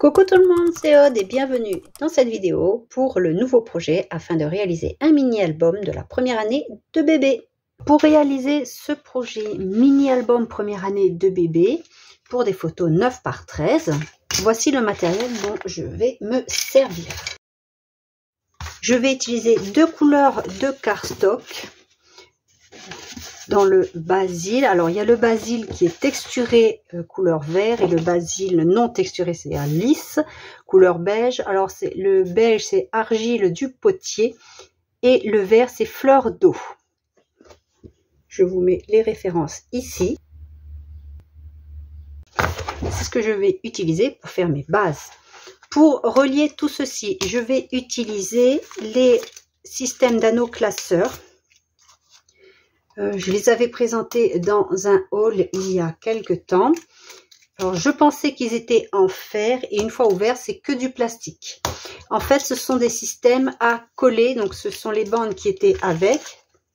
Coucou tout le monde, c'est Aude et bienvenue dans cette vidéo pour le nouveau projet afin de réaliser un mini-album de la première année de bébé. Pour réaliser ce projet mini-album première année de bébé, pour des photos 9 par 13, voici le matériel dont je vais me servir. Je vais utiliser deux couleurs de cardstock dans le basil. Alors il y a le basil qui est texturé couleur vert et le basil non texturé, c'est-à-dire lisse, couleur beige. Alors le beige c'est argile du potier et le vert c'est fleur d'eau. Je vous mets les références ici. C'est ce que je vais utiliser pour faire mes bases. Pour relier tout ceci, je vais utiliser les systèmes d'anneaux classeurs. Je les avais présentés dans un haul il y a quelques temps. Alors, je pensais qu'ils étaient en fer et une fois ouverts, c'est que du plastique. En fait, ce sont des systèmes à coller. Donc, ce sont les bandes qui étaient avec.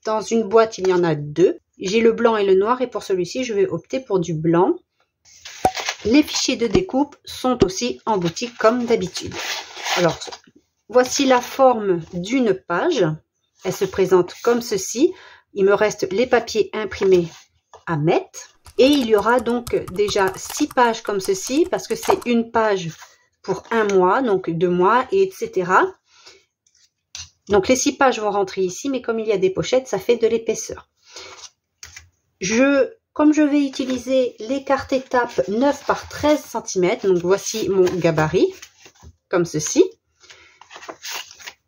Dans une boîte, il y en a deux. J'ai le blanc et le noir et pour celui-ci, je vais opter pour du blanc. Les fichiers de découpe sont aussi en boutique comme d'habitude. Alors, voici la forme d'une page. Elle se présente comme ceci. Il me reste les papiers imprimés à mettre. Et il y aura donc déjà 6 pages comme ceci, parce que c'est une page pour un mois, donc 2 mois, et etc. Donc les 6 pages vont rentrer ici, mais comme il y a des pochettes, ça fait de l'épaisseur. Comme je vais utiliser les cartes étapes 9 par 13 cm, donc voici mon gabarit, comme ceci.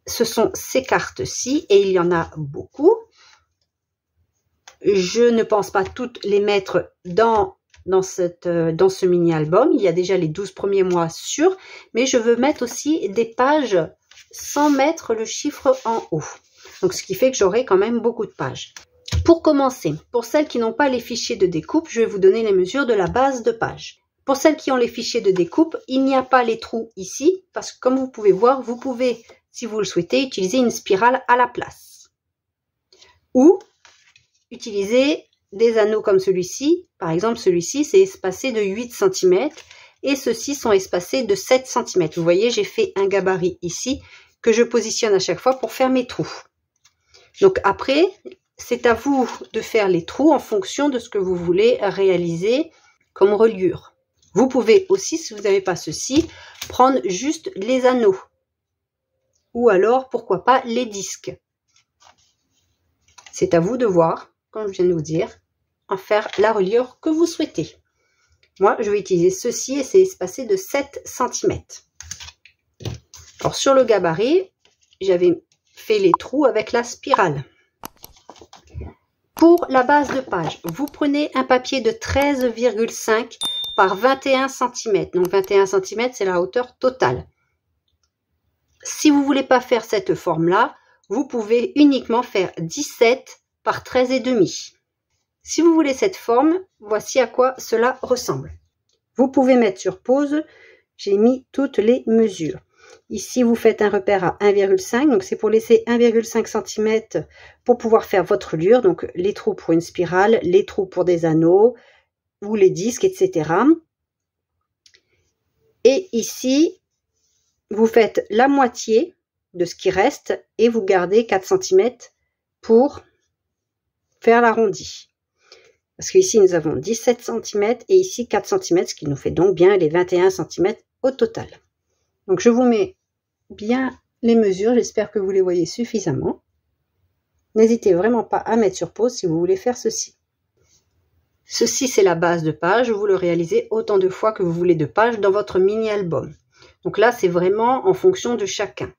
Ce sont ces cartes-ci, et il y en a beaucoup. Je ne pense pas toutes les mettre dans ce mini-album. Il y a déjà les 12 premiers mois sûrs, mais je veux mettre aussi des pages sans mettre le chiffre en haut. Donc, ce qui fait que j'aurai quand même beaucoup de pages. Pour commencer, pour celles qui n'ont pas les fichiers de découpe, je vais vous donner les mesures de la base de page. Pour celles qui ont les fichiers de découpe, il n'y a pas les trous ici, parce que comme vous pouvez voir, vous pouvez, si vous le souhaitez, utiliser une spirale à la place. Ou utiliser des anneaux comme celui-ci. Par exemple, celui-ci, c'est espacé de 8 cm et ceux-ci sont espacés de 7 cm. Vous voyez, j'ai fait un gabarit ici que je positionne à chaque fois pour faire mes trous. Donc après, c'est à vous de faire les trous en fonction de ce que vous voulez réaliser comme reliure. Vous pouvez aussi, si vous n'avez pas ceci, prendre juste les anneaux. Ou alors, pourquoi pas, les disques. C'est à vous de voir, comme je viens de vous dire, en faire la reliure que vous souhaitez. Moi, je vais utiliser ceci et c'est espacé de 7 cm. Alors, sur le gabarit, j'avais fait les trous avec la spirale. Pour la base de page, vous prenez un papier de 13,5 par 21 cm. Donc, 21 cm, c'est la hauteur totale. Si vous ne voulez pas faire cette forme-là, vous pouvez uniquement faire 17 par 13,5. Si vous voulez cette forme, voici à quoi cela ressemble. Vous pouvez mettre sur pause, j'ai mis toutes les mesures. Ici, vous faites un repère à 1,5, donc c'est pour laisser 1,5 cm pour pouvoir faire votre reliure. Donc les trous pour une spirale, les trous pour des anneaux, ou les disques, etc. Et ici, vous faites la moitié de ce qui reste et vous gardez 4 cm pour faire l'arrondi. Parce qu'ici, nous avons 17 cm et ici 4 cm, ce qui nous fait donc bien les 21 cm au total. Donc, je vous mets bien les mesures. J'espère que vous les voyez suffisamment. N'hésitez vraiment pas à mettre sur pause si vous voulez faire ceci. Ceci, c'est la base de page. Vous le réalisez autant de fois que vous voulez de pages dans votre mini-album. Donc là, c'est vraiment en fonction de chacun.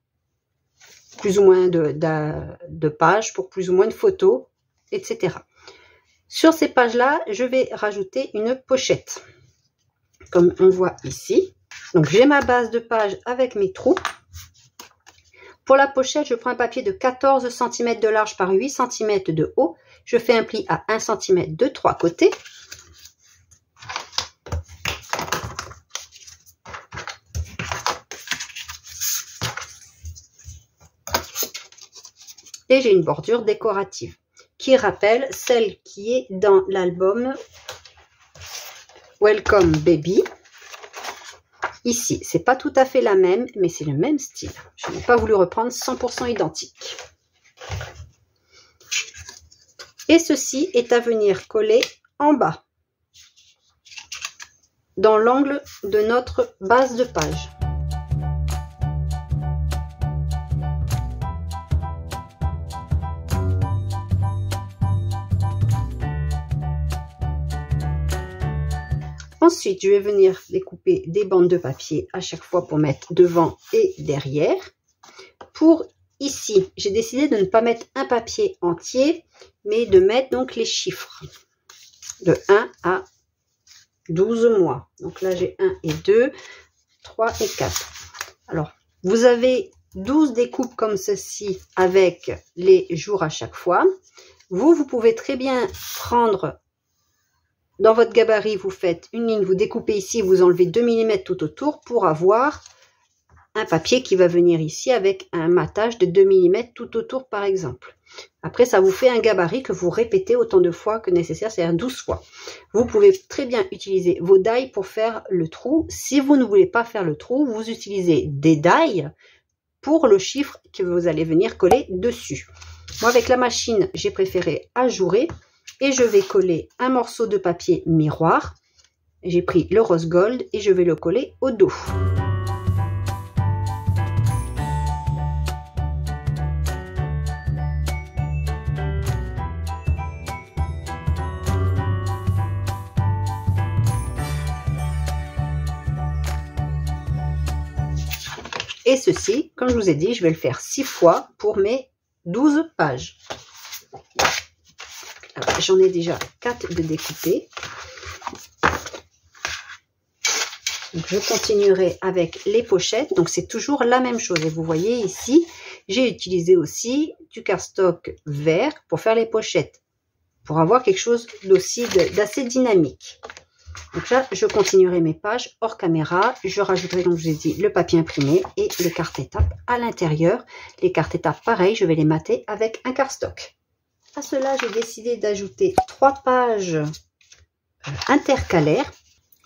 Plus ou moins de pages pour plus ou moins de photos, etc. Sur ces pages-là, je vais rajouter une pochette, comme on voit ici. Donc, j'ai ma base de page avec mes trous. Pour la pochette, je prends un papier de 14 cm de large par 8 cm de haut. Je fais un pli à 1 cm de 3 côtés. Et j'ai une bordure décorative qui rappelle celle qui est dans l'album Welcome Baby. Ici, c'est pas tout à fait la même, mais c'est le même style. Je n'ai pas voulu reprendre 100% identique. Et ceci est à venir coller en bas, dans l'angle de notre base de page. Ensuite, je vais venir découper des bandes de papier à chaque fois pour mettre devant et derrière. Pour ici, j'ai décidé de ne pas mettre un papier entier, mais de mettre donc les chiffres de 1 à 12 mois. Donc là, j'ai 1 et 2, 3 et 4. Alors, vous avez 12 découpes comme ceci avec les jours à chaque fois. Vous pouvez très bien prendre... Dans votre gabarit, vous faites une ligne, vous découpez ici, vous enlevez 2 mm tout autour pour avoir un papier qui va venir ici avec un matage de 2 mm tout autour par exemple. Après, ça vous fait un gabarit que vous répétez autant de fois que nécessaire, c'est-à-dire 12 fois. Vous pouvez très bien utiliser vos die pour faire le trou. Si vous ne voulez pas faire le trou, vous utilisez des die pour le chiffre que vous allez venir coller dessus. Moi, avec la machine, j'ai préféré ajourer. Et je vais coller un morceau de papier miroir. J'ai pris le rose gold et je vais le coller au dos. Et ceci, comme je vous ai dit, je vais le faire 6 fois pour mes 12 pages. J'en ai déjà 4 de découpés. Donc, je continuerai avec les pochettes. Donc, c'est toujours la même chose. Et vous voyez ici, j'ai utilisé aussi du cardstock vert pour faire les pochettes. Pour avoir quelque chose d'assez dynamique. Donc là, je continuerai mes pages hors caméra. Je rajouterai, comme je vous ai dit, le papier imprimé et les cartes étapes à l'intérieur. Les cartes étapes, pareil, je vais les mater avec un cardstock. À cela, j'ai décidé d'ajouter 3 pages intercalaires.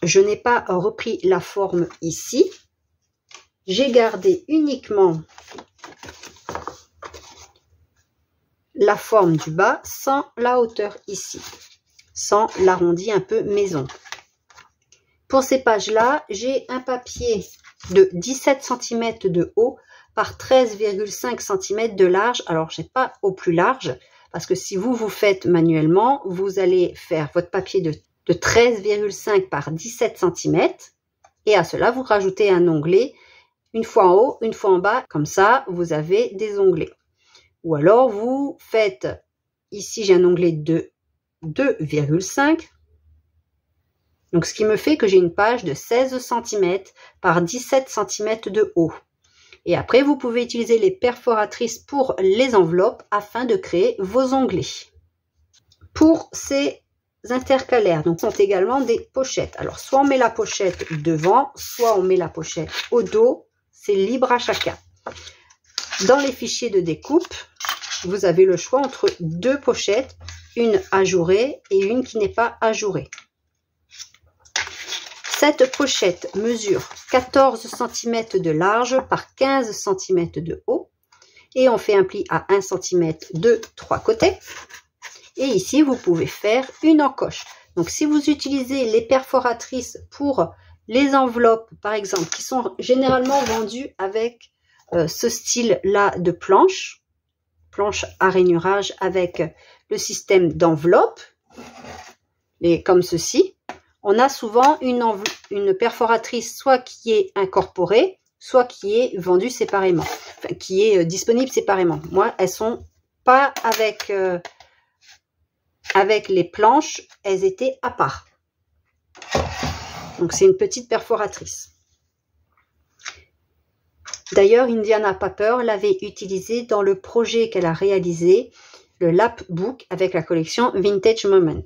Je n'ai pas repris la forme ici. J'ai gardé uniquement la forme du bas sans la hauteur ici, sans l'arrondi un peu maison. Pour ces pages-là, j'ai un papier de 17 cm de haut par 13,5 cm de large. Alors, je n'ai pas au plus large. Parce que si vous faites manuellement, vous allez faire votre papier de 13,5 par 17 cm. Et à cela, vous rajoutez un onglet, une fois en haut, une fois en bas. Comme ça, vous avez des onglets. Ou alors, vous faites, ici j'ai un onglet de 2,5. Donc, ce qui me fait que j'ai une page de 16 cm par 17 cm de haut. Et après, vous pouvez utiliser les perforatrices pour les enveloppes afin de créer vos onglets. Pour ces intercalaires, donc sont également des pochettes. Alors, soit on met la pochette devant, soit on met la pochette au dos. C'est libre à chacun. Dans les fichiers de découpe, vous avez le choix entre 2 pochettes, une ajourée et une qui n'est pas ajourée. Cette pochette mesure 14 cm de large par 15 cm de haut et on fait un pli à 1 cm de 3 côtés. Et ici, vous pouvez faire une encoche. Donc, si vous utilisez les perforatrices pour les enveloppes, par exemple, qui sont généralement vendues avec ce style-là de planche à rainurage avec le système d'enveloppe, comme ceci. On a souvent une perforatrice soit qui est incorporée, soit qui est vendue séparément, enfin, qui est disponible séparément. Moi, elles sont pas avec les planches, elles étaient à part. Donc, c'est une petite perforatrice. D'ailleurs, Indiana Paper l'avait utilisée dans le projet qu'elle a réalisé, le Lapbook avec la collection Vintage Moment.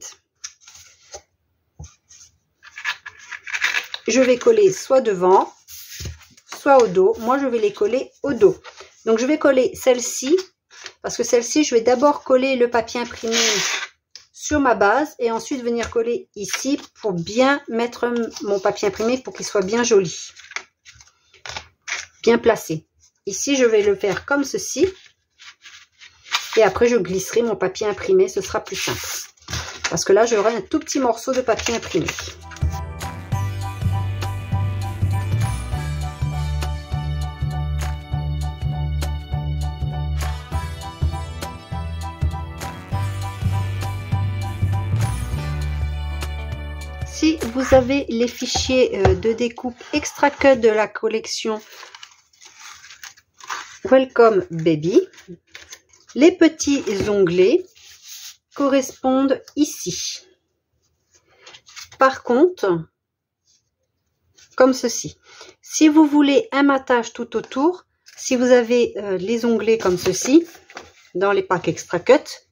Je vais coller soit devant, soit au dos. Moi, je vais les coller au dos. Donc, je vais coller celle-ci, parce que celle-ci, je vais d'abord coller le papier imprimé sur ma base et ensuite venir coller ici pour bien mettre mon papier imprimé pour qu'il soit bien joli. bien placé. Ici, je vais le faire comme ceci. Et après, je glisserai mon papier imprimé. Ce sera plus simple. Parce que là, j'aurai un tout petit morceau de papier imprimé. Si vous avez les fichiers de découpe Extra Cut de la collection Welcome Baby, les petits onglets correspondent ici. Par contre, comme ceci. Si vous voulez un matage tout autour, si vous avez les onglets comme ceci, dans les packs Extra Cut,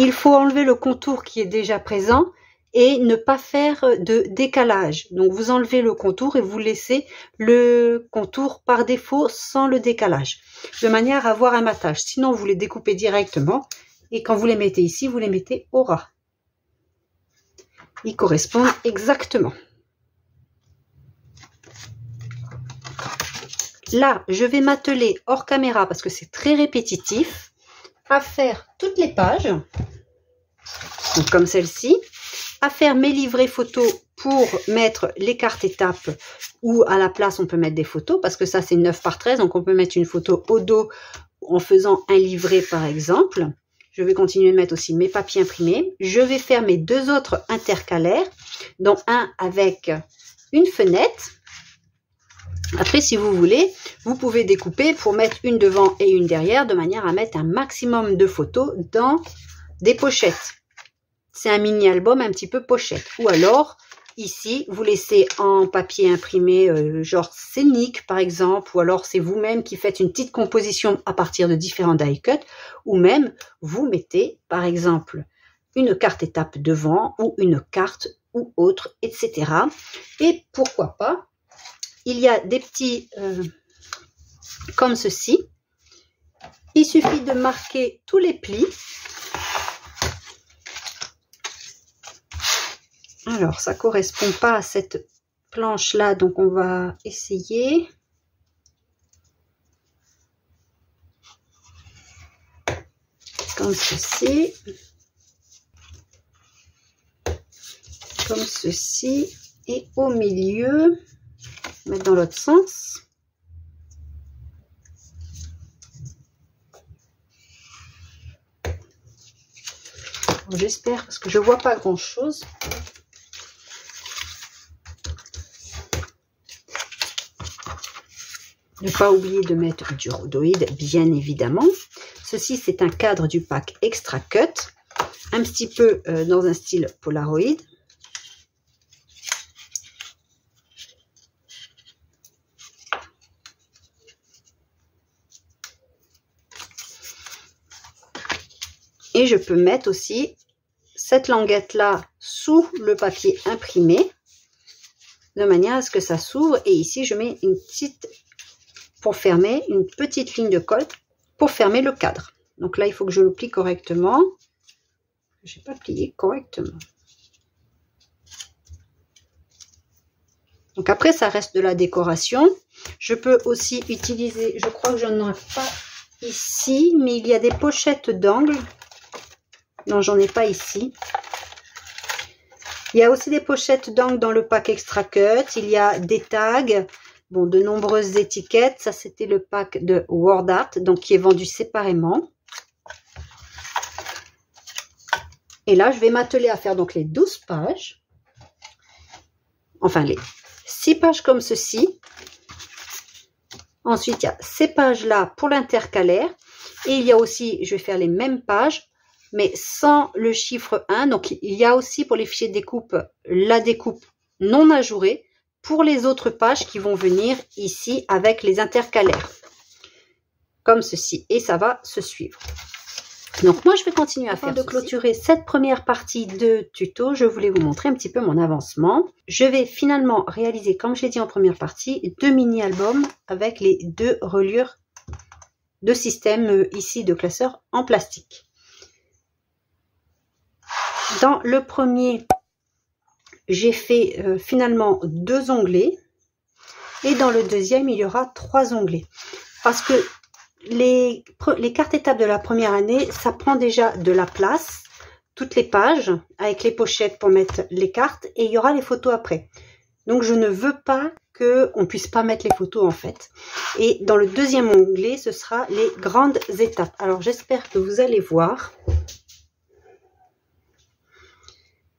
il faut enlever le contour qui est déjà présent et ne pas faire de décalage. Donc vous enlevez le contour et vous laissez le contour par défaut sans le décalage, de manière à avoir un matage. Sinon vous les découpez directement et quand vous les mettez ici, vous les mettez au ras. Ils correspondent exactement. Là, je vais m'atteler hors caméra parce que c'est très répétitif à faire toutes les pages, donc comme celle-ci, à faire mes livrets photos pour mettre les cartes étapes ou à la place on peut mettre des photos parce que ça c'est 9 par 13, donc on peut mettre une photo au dos en faisant un livret par exemple. Je vais continuer de mettre aussi mes papiers imprimés. Je vais faire mes deux autres intercalaires, dont un avec une fenêtre. Après, si vous voulez, vous pouvez découper pour mettre une devant et une derrière, de manière à mettre un maximum de photos dans des pochettes. C'est un mini-album un petit peu pochette. Ou alors, ici, vous laissez en papier imprimé, genre scénique par exemple, ou alors c'est vous-même qui faites une petite composition à partir de différents die cuts, ou même vous mettez par exemple une carte étape devant, ou une carte ou autre, etc. Et pourquoi pas, il y a des petits comme ceci. Il suffit de marquer tous les plis. Alors, ça ne correspond pas à cette planche-là, donc on va essayer. Comme ceci. Comme ceci. Et au milieu, mettre dans l'autre sens. J'espère, parce que je vois pas grand-chose. Ne pas oublier de mettre du rhodoïde, bien évidemment. Ceci, c'est un cadre du pack Extra Cut, un petit peu dans un style Polaroid. Et je peux mettre aussi cette languette-là sous le papier imprimé, de manière à ce que ça s'ouvre. Et ici, je mets une petite... pour fermer, une petite ligne de colle pour fermer le cadre. Donc là, il faut que je le plie correctement. Je n'ai pas plié correctement. Donc après, ça reste de la décoration. Je peux aussi utiliser, je crois que je n'en ai pas ici, mais il y a des pochettes d'angle. Non, j'en ai pas ici. Il y a aussi des pochettes d'angle dans le pack Extra Cut. Il y a des tags. Bon, de nombreuses étiquettes. Ça, c'était le pack de Word Art, donc qui est vendu séparément. Et là, je vais m'atteler à faire donc les 12 pages. Enfin, les 6 pages comme ceci. Ensuite, il y a ces pages-là pour l'intercalaire. Et il y a aussi, je vais faire les mêmes pages, mais sans le chiffre 1. Donc, il y a aussi pour les fichiers de découpe, la découpe non ajourée, pour les autres pages qui vont venir ici avec les intercalaires, comme ceci, et ça va se suivre. Donc moi je vais continuer à faire. Avant de clôturer cette première partie de tuto, je voulais vous montrer un petit peu mon avancement. Je vais finalement réaliser, comme je l'ai dit en première partie, 2 mini-albums avec les 2 reliures de système ici de classeur en plastique. Dans le premier, j'ai fait finalement 2 onglets. Et dans le deuxième, il y aura 3 onglets. Parce que les cartes étapes de la première année, ça prend déjà de la place, toutes les pages, avec les pochettes pour mettre les cartes, et il y aura les photos après. Donc je ne veux pas qu'on puisse pas mettre les photos en fait. Et dans le deuxième onglet, ce sera les grandes étapes. Alors j'espère que vous allez voir.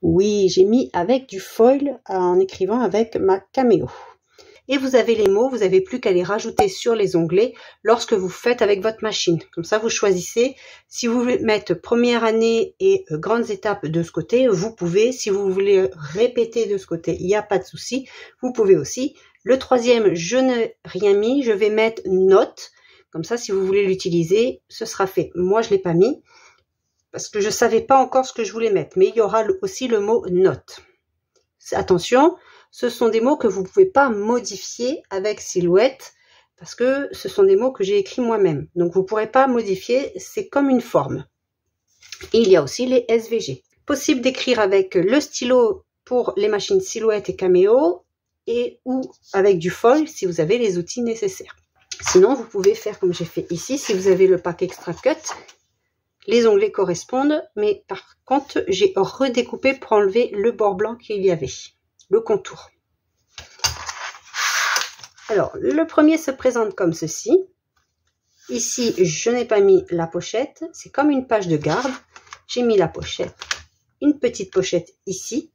Oui, j'ai mis avec du foil en écrivant avec ma Cameo. Et vous avez les mots, vous n'avez plus qu'à les rajouter sur les onglets lorsque vous faites avec votre machine. Comme ça, vous choisissez. Si vous voulez mettre première année et grandes étapes de ce côté, vous pouvez. Si vous voulez répéter de ce côté, il n'y a pas de souci. Vous pouvez aussi. Le troisième, je n'ai rien mis. Je vais mettre note. Comme ça, si vous voulez l'utiliser, ce sera fait. Moi, je ne l'ai pas mis parce que je ne savais pas encore ce que je voulais mettre. Mais il y aura aussi le mot note. Attention. Ce sont des mots que vous ne pouvez pas modifier avec Silhouette parce que ce sont des mots que j'ai écrits moi-même. Donc, vous ne pourrez pas modifier, c'est comme une forme. Et il y a aussi les SVG. Possible d'écrire avec le stylo pour les machines Silhouette et Cameo ou avec du foil si vous avez les outils nécessaires. Sinon, vous pouvez faire comme j'ai fait ici. Si vous avez le pack Extra Cut, les onglets correspondent. Mais par contre, j'ai redécoupé pour enlever le bord blanc qu'il y avait. Le contour. Alors, le premier se présente comme ceci. Ici, je n'ai pas mis la pochette. C'est comme une page de garde. J'ai mis la pochette. Une petite pochette ici.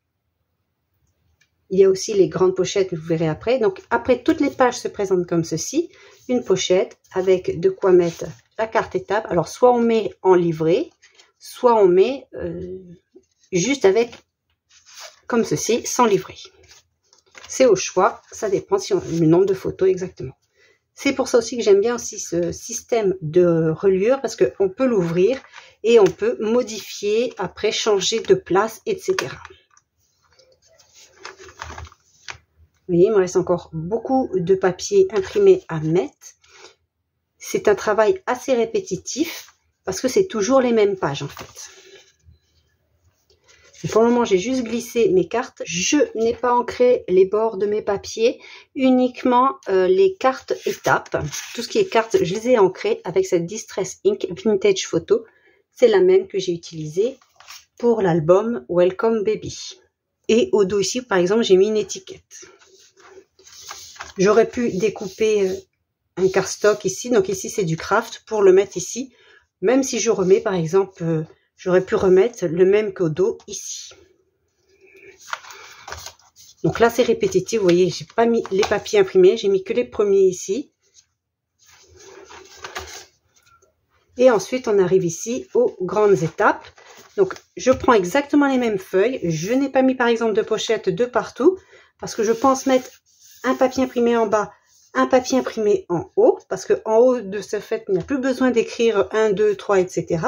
Il y a aussi les grandes pochettes, vous verrez après. Donc, après, toutes les pages se présentent comme ceci. Une pochette avec de quoi mettre la carte étape. Alors, soit on met en livret, soit on met juste avec comme ceci, sans livret. C'est au choix, ça dépend si le nombre de photos exactement. C'est pour ça aussi que j'aime bien aussi ce système de reliure, parce qu'on peut l'ouvrir et on peut modifier, après changer de place, etc. Vous voyez, il me reste encore beaucoup de papier imprimé à mettre. C'est un travail assez répétitif, parce que c'est toujours les mêmes pages en fait. Pour le moment, j'ai juste glissé mes cartes. Je n'ai pas ancré les bords de mes papiers, uniquement les cartes étapes. Tout ce qui est cartes, je les ai ancrées avec cette Distress Ink Vintage Photo. C'est la même que j'ai utilisée pour l'album Welcome Baby. Et au dos ici, par exemple, j'ai mis une étiquette. J'aurais pu découper un cardstock ici. Donc ici, c'est du craft pour le mettre ici. Même si je remets, par exemple... J'aurais pu remettre le même qu'au dos ici. Donc là, c'est répétitif. Vous voyez, j'ai pas mis les papiers imprimés. J'ai mis que les premiers ici. Et ensuite, on arrive ici aux grandes étapes. Donc, je prends exactement les mêmes feuilles. Je n'ai pas mis, par exemple, de pochette de partout. Parce que je pense mettre un papier imprimé en bas, un papier imprimé en haut, parce que en haut de ce fait, il n'y a plus besoin d'écrire 1, 2, 3, etc.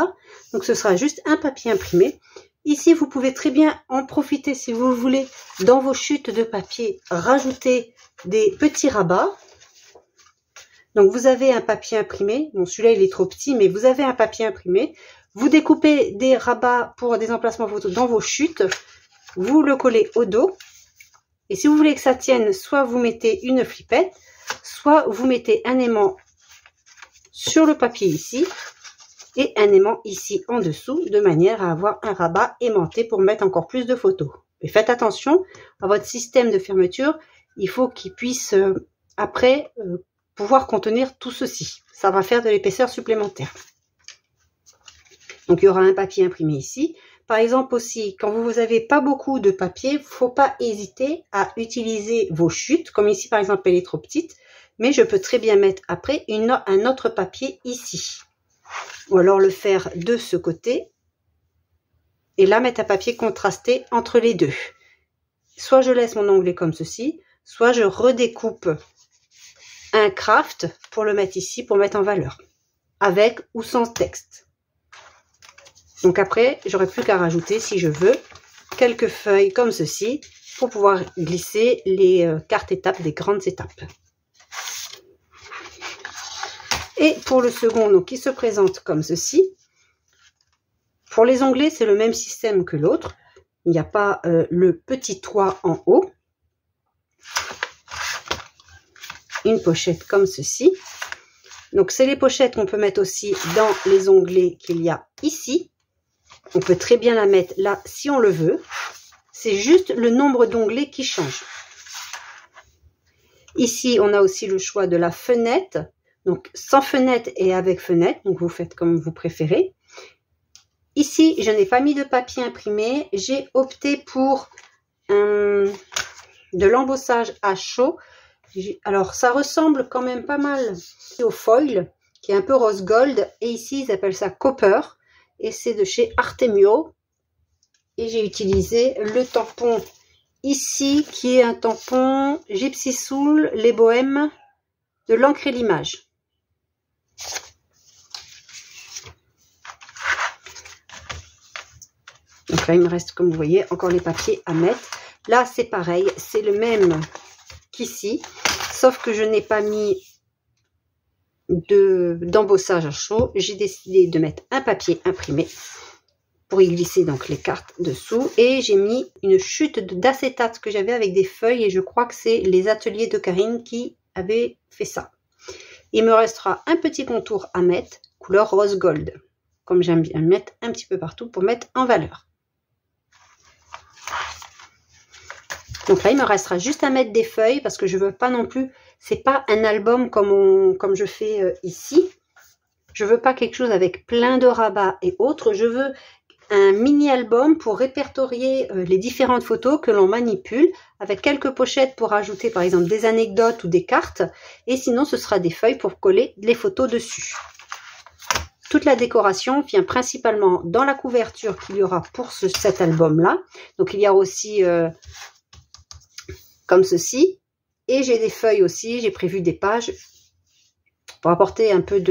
Donc, ce sera juste un papier imprimé. Ici, vous pouvez très bien en profiter, si vous voulez, dans vos chutes de papier, rajouter des petits rabats. Donc, vous avez un papier imprimé. Bon, celui-là, il est trop petit, mais vous avez un papier imprimé. Vous découpez des rabats pour des emplacements photos dans vos chutes. Vous le collez au dos. Et si vous voulez que ça tienne, soit vous mettez une flippette, soit vous mettez un aimant sur le papier ici et un aimant ici en dessous, de manière à avoir un rabat aimanté pour mettre encore plus de photos. Mais faites attention à votre système de fermeture, il faut qu'il puisse après pouvoir contenir tout ceci. Ça va faire de l'épaisseur supplémentaire. Donc il y aura un papier imprimé ici. Par exemple aussi, quand vous n'avez pas beaucoup de papier, il ne faut pas hésiter à utiliser vos chutes. Comme ici par exemple, elle est trop petite. Mais je peux très bien mettre après un autre papier ici. Ou alors le faire de ce côté. Et là, mettre un papier contrasté entre les deux. Soit je laisse mon onglet comme ceci, soit je redécoupe un craft pour le mettre ici, pour mettre en valeur. Avec ou sans texte. Donc après, j'aurai plus qu'à rajouter, si je veux, quelques feuilles comme ceci, pour pouvoir glisser les cartes étapes des grandes étapes. Et pour le second, donc, qui se présente comme ceci. Pour les onglets, c'est le même système que l'autre. Il n'y a pas le petit toit en haut. une pochette comme ceci. Donc c'est les pochettes qu'on peut mettre aussi dans les onglets qu'il y a ici. On peut très bien la mettre là si on le veut. C'est juste le nombre d'onglets qui change. Ici, on a aussi le choix de la fenêtre. Donc sans fenêtre et avec fenêtre. Donc vous faites comme vous préférez. Ici, je n'ai pas mis de papier imprimé. J'ai opté pour de l'embossage à chaud. Alors ça ressemble quand même pas mal au foil, qui est un peu rose gold. Et ici, ils appellent ça copper. Et c'est de chez Artemio. Et j'ai utilisé le tampon ici, qui est un tampon Gypsy Soul, les Bohèmes, de l'encre et l'image. Donc là, il me reste, comme vous voyez, encore les papiers à mettre. Là, c'est pareil, c'est le même qu'ici, sauf que je n'ai pas mis d'embossage à chaud. J'ai décidé de mettre un papier imprimé pour y glisser donc les cartes dessous. Et j'ai mis une chute d'acétate que j'avais avec des feuilles, et je crois que c'est les ateliers de Karine qui avaient fait ça. Il me restera un petit contour à mettre, couleur rose gold, comme j'aime bien mettre un petit peu partout pour mettre en valeur. Donc là, il me restera juste à mettre des feuilles parce que je veux pas non plus, c'est pas un album comme je fais ici. Je veux pas quelque chose avec plein de rabats et autres. Je veux un mini-album pour répertorier les différentes photos que l'on manipule, avec quelques pochettes pour ajouter par exemple des anecdotes ou des cartes. Et sinon, ce sera des feuilles pour coller les photos dessus. Toute la décoration vient principalement dans la couverture qu'il y aura pour cet album-là. Donc il y a aussi comme ceci. Et j'ai des feuilles aussi, j'ai prévu des pages pour apporter un peu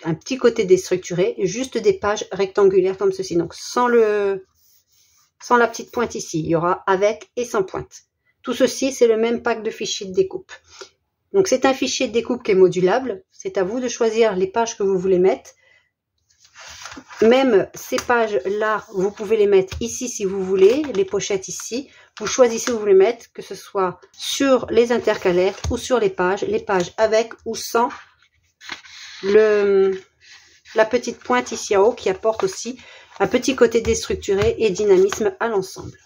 un petit côté déstructuré, juste des pages rectangulaires comme ceci. Donc sans la petite pointe ici, il y aura avec et sans pointe. Tout ceci, c'est le même pack de fichiers de découpe. Donc c'est un fichier de découpe qui est modulable. C'est à vous de choisir les pages que vous voulez mettre. Même ces pages-là, vous pouvez les mettre ici si vous voulez, les pochettes ici. Vous choisissez où vous voulez mettre, que ce soit sur les intercalaires ou sur les pages avec ou sans la petite pointe ici en haut qui apporte aussi un petit côté déstructuré et dynamisme à l'ensemble.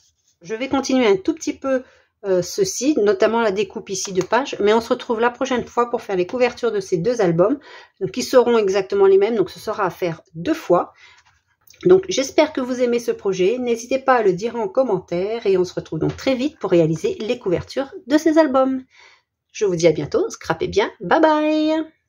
Je vais continuer un tout petit peu ceci, notamment la découpe ici de pages, mais on se retrouve la prochaine fois pour faire les couvertures de ces deux albums, donc qui seront exactement les mêmes, donc ce sera à faire 2 fois. Donc j'espère que vous aimez ce projet, n'hésitez pas à le dire en commentaire et on se retrouve donc très vite pour réaliser les couvertures de ces albums. Je vous dis à bientôt, scrapez bien, bye bye!